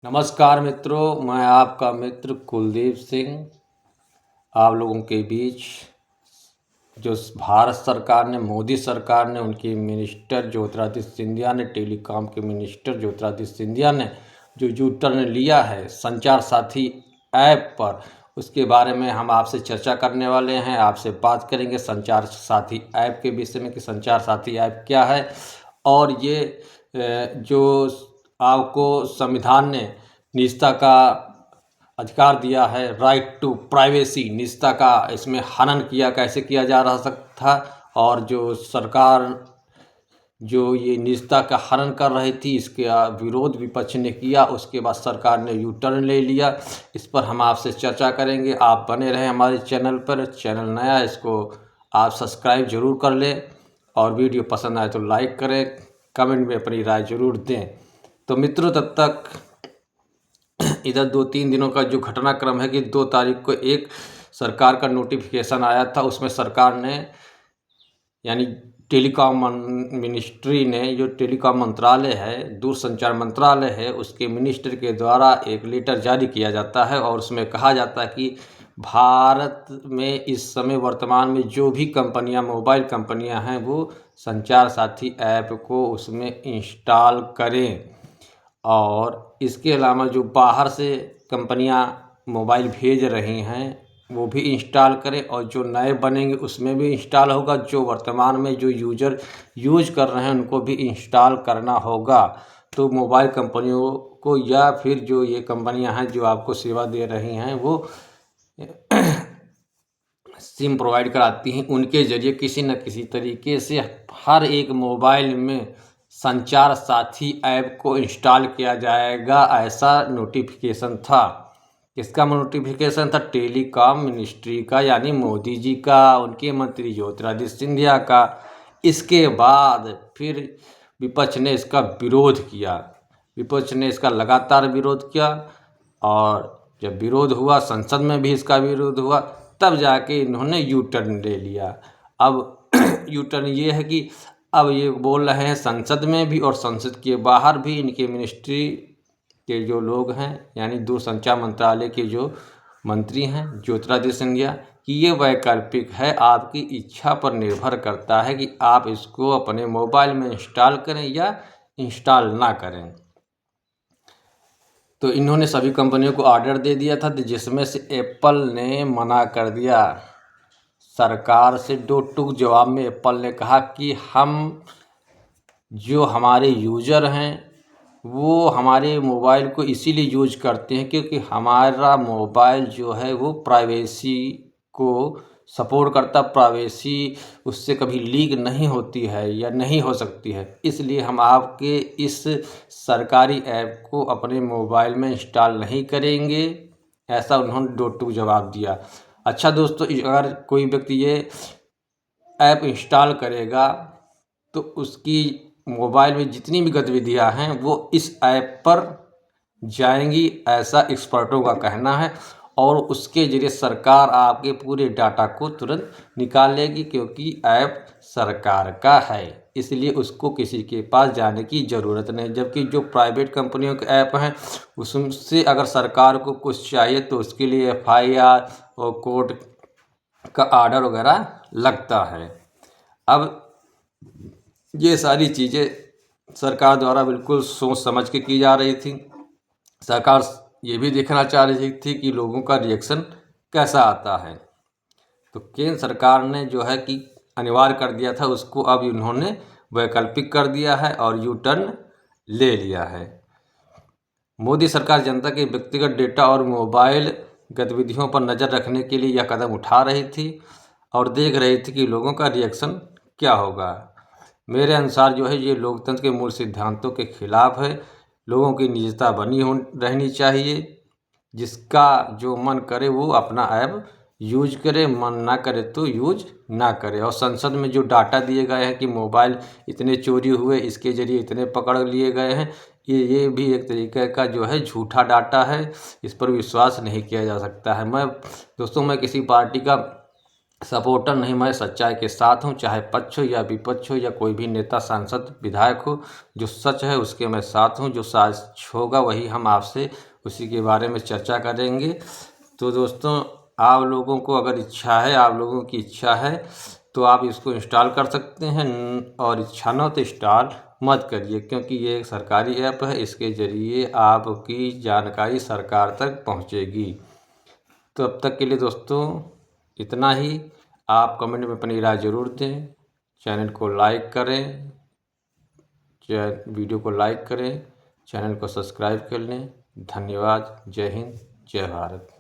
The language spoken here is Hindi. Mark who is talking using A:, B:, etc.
A: नमस्कार मित्रों, मैं आपका मित्र कुलदीप सिंह आप लोगों के बीच जो भारत सरकार ने, मोदी सरकार ने, उनके मिनिस्टर ज्योतिरादित्य सिंधिया ने, टेलीकॉम के मिनिस्टर ज्योतिरादित्य सिंधिया ने जो यू टर्न लिया है संचार साथी ऐप पर, उसके बारे में हम आपसे चर्चा करने वाले हैं। आपसे बात करेंगे संचार साथी ऐप के विषय में कि संचार साथी ऐप क्या है और ये जो आपको संविधान ने निजता का अधिकार दिया है, राइट टू प्राइवेसी, निजता का इसमें हनन किया, कैसे किया जा रहा था। और जो सरकार जो ये निजता का हनन कर रही थी, इसके विरोध विपक्ष ने किया, उसके बाद सरकार ने यू टर्न ले लिया। इस पर हम आपसे चर्चा करेंगे। आप बने रहें हमारे चैनल पर। चैनल नया है, इसको आप सब्सक्राइब जरूर कर लें और वीडियो पसंद आए तो लाइक करें, कमेंट में अपनी राय जरूर दें। तो मित्रों, तब तक इधर 2-3 दिनों का जो घटनाक्रम है कि 2 तारीख को एक सरकार का नोटिफिकेशन आया था। उसमें सरकार ने यानी टेलीकॉम मिनिस्ट्री ने, जो टेलीकॉम मंत्रालय है, दूरसंचार मंत्रालय है, उसके मिनिस्टर के द्वारा एक लेटर जारी किया जाता है और उसमें कहा जाता है कि भारत में इस समय वर्तमान में जो भी कंपनियां, मोबाइल कंपनियां हैं, वो संचार साथी ऐप को उसमें इंस्टॉल करें। और इसके अलावा जो बाहर से कंपनियां मोबाइल भेज रही हैं वो भी इंस्टॉल करें, और जो नए बनेंगे उसमें भी इंस्टॉल होगा। जो वर्तमान में जो यूजर यूज कर रहे हैं उनको भी इंस्टॉल करना होगा। तो मोबाइल कंपनियों को या फिर जो ये कंपनियां हैं जो आपको सेवा दे रही हैं वो सिम प्रोवाइड कराती हैं, उनके ज़रिए किसी न किसी तरीके से हर एक मोबाइल में संचार साथी ऐप को इंस्टॉल किया जाएगा, ऐसा नोटिफिकेशन था। किसका नोटिफिकेशन था? टेलीकॉम मिनिस्ट्री का, यानी मोदी जी का, उनके मंत्री ज्योतिरादित्य सिंधिया का। इसके बाद फिर विपक्ष ने इसका विरोध किया। विपक्ष ने इसका लगातार विरोध किया और जब विरोध हुआ, संसद में भी इसका विरोध हुआ, तब जाके इन्होंने यू टर्न ले लिया। अब यू टर्न ये है कि अब ये बोल रहे हैं संसद में भी और संसद के बाहर भी, इनके मिनिस्ट्री के जो लोग हैं, यानी दूरसंचार मंत्रालय के जो मंत्री हैं ज्योतिरादित्य सिंधिया, कि ये वैकल्पिक है, आपकी इच्छा पर निर्भर करता है कि आप इसको अपने मोबाइल में इंस्टॉल करें या इंस्टॉल ना करें। तो इन्होंने सभी कंपनियों को ऑर्डर दे दिया था, जिसमें से एप्पल ने मना कर दिया। सरकार से दो टूक जवाब में एप्पल ने कहा कि हम जो हमारे यूज़र हैं वो हमारे मोबाइल को इसीलिए यूज करते हैं क्योंकि हमारा मोबाइल जो है वो प्राइवेसी को सपोर्ट करता, प्राइवेसी उससे कभी लीक नहीं होती है या नहीं हो सकती है, इसलिए हम आपके इस सरकारी ऐप को अपने मोबाइल में इंस्टॉल नहीं करेंगे। ऐसा उन्होंने दो टूक जवाब दिया। अच्छा दोस्तों, अगर कोई व्यक्ति ये ऐप इंस्टॉल करेगा तो उसकी मोबाइल में जितनी भी गतिविधियां हैं वो इस ऐप पर जाएंगी, ऐसा एक्सपर्टों का कहना है। और उसके जरिए सरकार आपके पूरे डाटा को तुरंत निकाल लेगी, क्योंकि ऐप सरकार का है, इसलिए उसको किसी के पास जाने की ज़रूरत नहीं। जबकि जो प्राइवेट कंपनियों के ऐप हैं उससे अगर सरकार को कुछ चाहिए तो उसके लिए FIR और कोर्ट का आर्डर वगैरह लगता है। अब ये सारी चीज़ें सरकार द्वारा बिल्कुल सोच समझ के की जा रही थी। सरकार ये भी देखना चाह रही थी कि लोगों का रिएक्शन कैसा आता है। तो केंद्र सरकार ने जो है कि अनिवार्य कर दिया था उसको, अब इन्होंने वैकल्पिक कर दिया है और यू टर्न ले लिया है। मोदी सरकार जनता के व्यक्तिगत डेटा और मोबाइल गतिविधियों पर नज़र रखने के लिए यह कदम उठा रही थी और देख रही थी कि लोगों का रिएक्शन क्या होगा। मेरे अनुसार जो है ये लोकतंत्र के मूल सिद्धांतों के खिलाफ है। लोगों की निजता बनी रहनी चाहिए। जिसका जो मन करे वो अपना ऐप यूज करे, मन ना करे तो यूज ना करे। और संसद में जो डाटा दिए गए हैं कि मोबाइल इतने चोरी हुए, इसके ज़रिए इतने पकड़ लिए गए हैं, ये भी एक तरीके का जो है झूठा डाटा है। इस पर विश्वास नहीं किया जा सकता है। मैं किसी पार्टी का सपोर्टर नहीं, मैं सच्चाई के साथ हूँ, चाहे पक्ष हो या विपक्ष हो या कोई भी नेता सांसद विधायक हो। जो सच है उसके मैं साथ हूँ, जो सच होगा वही हम आपसे उसी के बारे में चर्चा करेंगे। तो दोस्तों, आप लोगों को अगर इच्छा है, आप लोगों की इच्छा है तो आप इसको इंस्टॉल कर सकते हैं, और इच्छा न हो तो इंस्टॉल मत करिए, क्योंकि ये एक सरकारी ऐप है। इसके ज़रिए आपकी जानकारी सरकार तक पहुँचेगी। तो अब तक के लिए दोस्तों इतना ही। आप कमेंट में अपनी राय ज़रूर दें, चैनल को लाइक करें, वीडियो को लाइक करें, चैनल को सब्सक्राइब कर लें। धन्यवाद। जय हिंद, जय भारत।